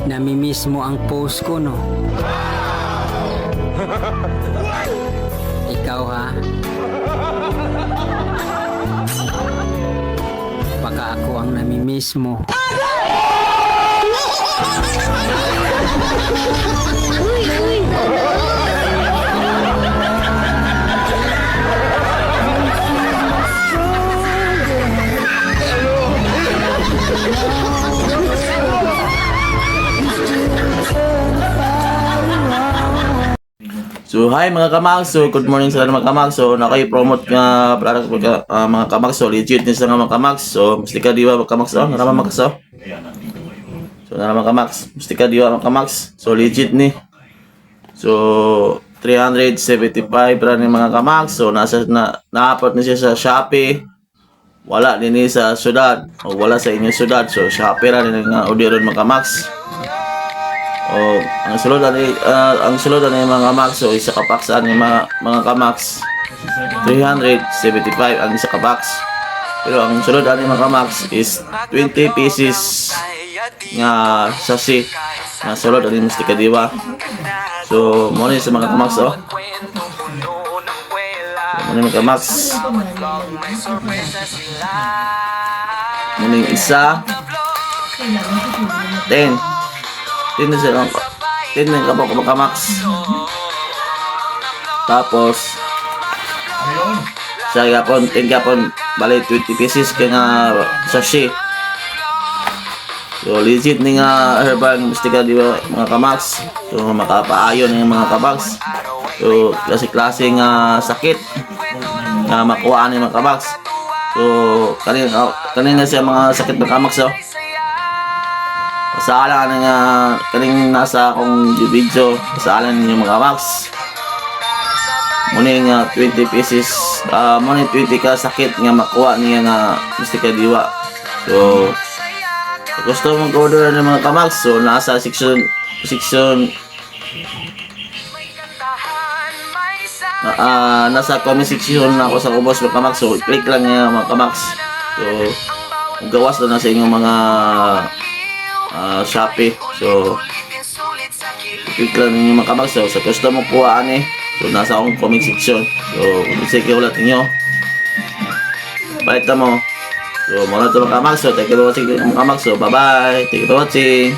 Namimiss mo ang post ko, no? Ikaw, ha? Baka ako ang namimiss mo. So hi mga kamags, so good morning sa mga kamags. So naki-promote nga product mga kamags, so legit ni sa mga kamags. So mesti ka diwa mga kamags, oh narama mga so. So narama kamags, mesti ka diwa mga kamags. So legit ni. So 375 ra ni mga kamags. So na-upload ni siya sa Shopee. Wala din ni sa syudad o wala sa inyong syudad. So Shopee ra ni nga orderon mga kamags. Oh, ang sulod ani mga kamags, so isa ka packs ani mga kamags 375 ang isa ka packs. Pero ang sulod ani mga kamags is 20 pieces nga sachet nga sulod ani mesti kadiwa. So mo ni sa mga kamags, oh. Mo ni mga kamags. Mo ni isa 10 din na sila. Din na kapag kumakamas. Tapos sa gapon, 10 gapon, bali 20 pieces kaya nga sachet. So legit ni nga herbal mustika di ba mga kamags. So makapaayon ng mga kamags. So klase-klase nga sakit na makuha ni mga kamags. So kanina siya mga sakit ng kamags, oh. Pasaalan nga kaning nasa akong video, pasaalan ninyo mga kamags. Muna nga 20 pieces, muna 20 ka sakit nga makuha niya nga gusto ka diwa. So gusto mong order ng mga kamags, so nasa section nasa comment section na ako sa ubos mga kamags. So click lang nga mga kamags. So gawas na sa inyong mga Shopee. So click lang ninyo mga kamags. So sa gusto mo kuhaan so nasa akong comment section. So sige ulit ninyo balik na mo. So muna ito mga kamags. So thank you for watching mga kamags. So bye bye, thank you for watching.